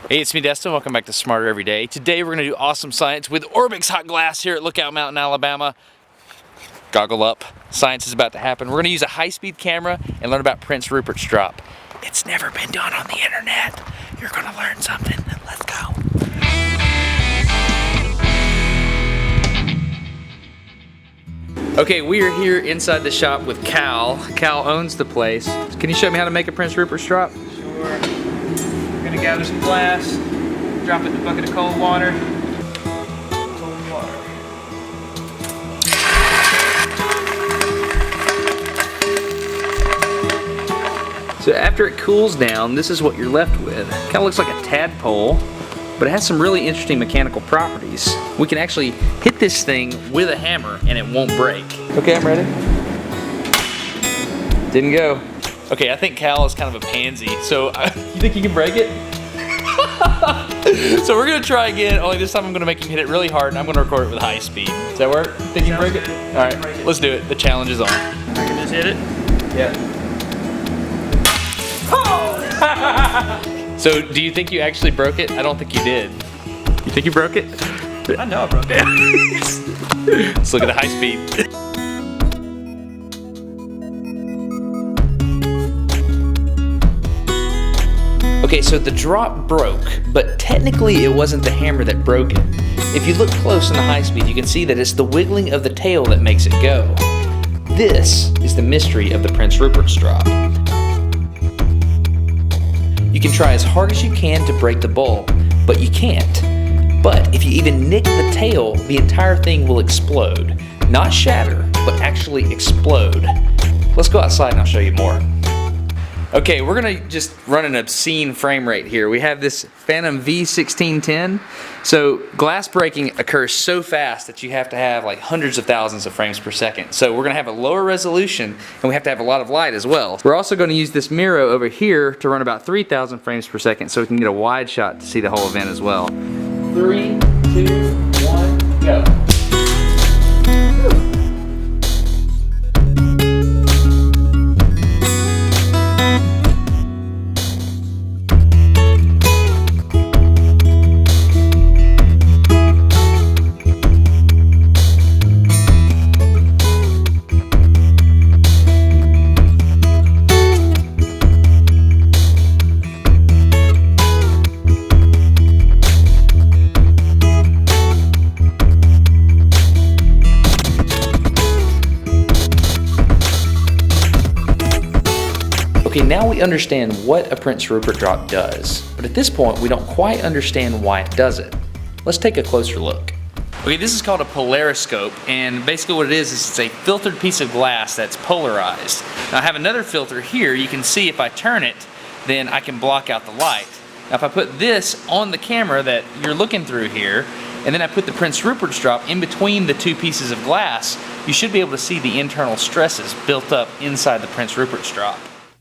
Hey, it's me, Destin. Welcome back to Smarter Every Day. Today we're going to do awesome science with Orbix hot glass here at Lookout Mountain, Alabama. Goggle up. Science is about to happen. We're going to use a high-speed camera and learn about Prince Rupert's drop. It's never been done on the internet. You're going to learn something. Let's go. Okay, we are here inside the shop with Cal. Cal owns the place. Can you show me how to make a Prince Rupert's drop? Sure. Gonna gather some glass, drop it in a bucket of cold water. Cold water. So after it cools down, this is what you're left with. Kind of looks like a tadpole, but it has some really interesting mechanical properties. We can actually hit this thing with a hammer and it won't break. Okay, I'm ready. Didn't go. Okay, I think Cal is kind of a pansy, so you think you can break it? So we're gonna try again, only this time I'm gonna make him hit it really hard and I'm gonna record it with high speed. Does that work? Think you can break it? All right, let's do it. The challenge is on. I can just hit it? Yeah. So do you think you actually broke it? I don't think you did. You think you broke it? I know I broke it. Let's look at the high speed. Okay, so the drop broke, but technically it wasn't the hammer that broke it. If you look close in the high speed, you can see that it's the wiggling of the tail that makes it go. This is the mystery of the Prince Rupert's drop. You can try as hard as you can to break the bulb, but you can't. But if you even nick the tail, the entire thing will explode. Not shatter, but actually explode. Let's go outside and I'll show you more. Okay, we're gonna just run an obscene frame rate here. We have this Phantom V1610. So glass breaking occurs so fast that you have to have like hundreds of thousands of frames per second. So we're gonna have a lower resolution and we have to have a lot of light as well. We're also gonna use this mirror over here to run about 3,000 frames per second so we can get a wide shot to see the whole event as well. 3, 2, 1, go. Okay, now we understand what a Prince Rupert drop does, but at this point we don't quite understand why it does it. Let's take a closer look. Okay, this is called a polariscope, and basically what it is it's a filtered piece of glass that's polarized. Now I have another filter here. You can see if I turn it, then I can block out the light. Now if I put this on the camera that you're looking through here, and then I put the Prince Rupert's drop in between the two pieces of glass, you should be able to see the internal stresses built up inside the Prince Rupert's drop.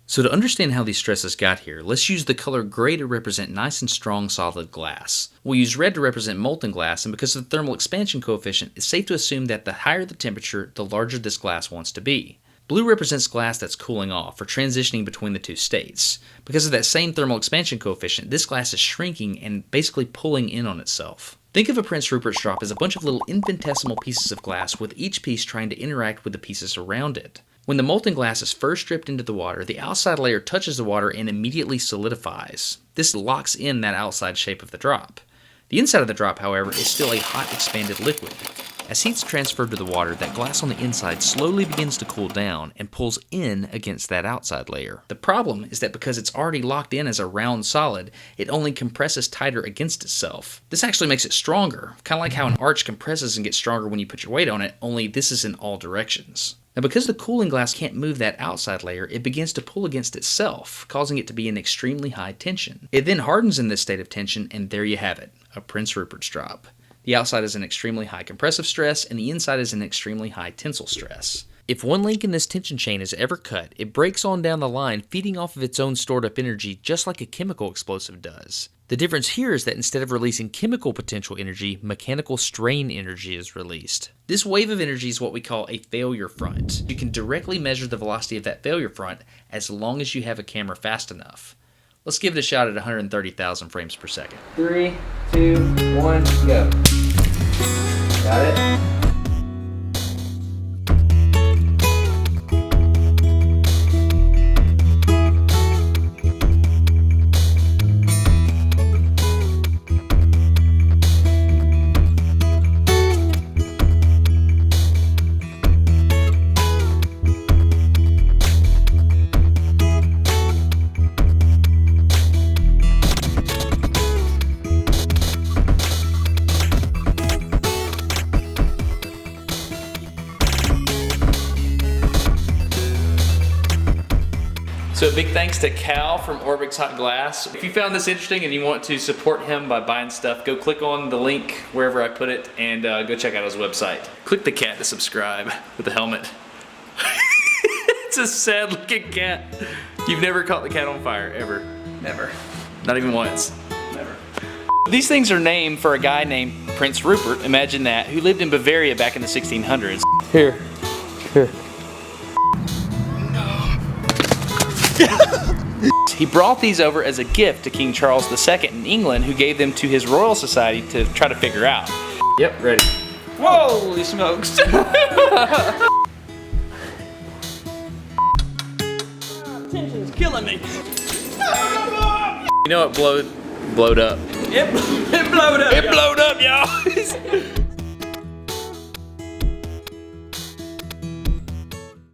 So to understand how these stresses got here, let's use the color gray to represent nice and strong solid glass. We'll use red to represent molten glass, and because of the thermal expansion coefficient, it's safe to assume that the higher the temperature, the larger this glass wants to be. Blue represents glass that's cooling off, or transitioning between the two states. Because of that same thermal expansion coefficient, this glass is shrinking and basically pulling in on itself. Think of a Prince Rupert's drop as a bunch of little infinitesimal pieces of glass with each piece trying to interact with the pieces around it. When the molten glass is first dripped into the water, the outside layer touches the water and immediately solidifies. This locks in that outside shape of the drop. The inside of the drop, however, is still a hot expanded liquid. As heat's transferred to the water, that glass on the inside slowly begins to cool down and pulls in against that outside layer. The problem is that because it's already locked in as a round solid, it only compresses tighter against itself. This actually makes it stronger, kind of like how an arch compresses and gets stronger when you put your weight on it, only this is in all directions. Now because the cooling glass can't move that outside layer, it begins to pull against itself, causing it to be in extremely high tension. It then hardens in this state of tension, and there you have it, a Prince Rupert's drop. The outside is an extremely high compressive stress, and the inside is an extremely high tensile stress. If one link in this tension chain is ever cut, it breaks on down the line, feeding off of its own stored up energy just like a chemical explosive does. The difference here is that instead of releasing chemical potential energy, mechanical strain energy is released. This wave of energy is what we call a failure front. You can directly measure the velocity of that failure front as long as you have a camera fast enough. Let's give it a shot at 130,000 frames per second. 3, 2, 1, go. Got it? So a big thanks to Cal from Orbix Hot Glass. If you found this interesting and you want to support him by buying stuff, go click on the link wherever I put it and go check out his website. Click the cat to subscribe with the helmet. It's a sad looking cat. You've never caught the cat on fire, ever? Never. Not even once? Never. These things are named for a guy named Prince Rupert, imagine that, who lived in Bavaria back in the 1600s. Here. He brought these over as a gift to King Charles II in England, who gave them to his Royal Society to try to figure out. Yep, ready. Holy smokes. Tension's killing me. You know it blowed up. It blowed up. It blowed up, y'all.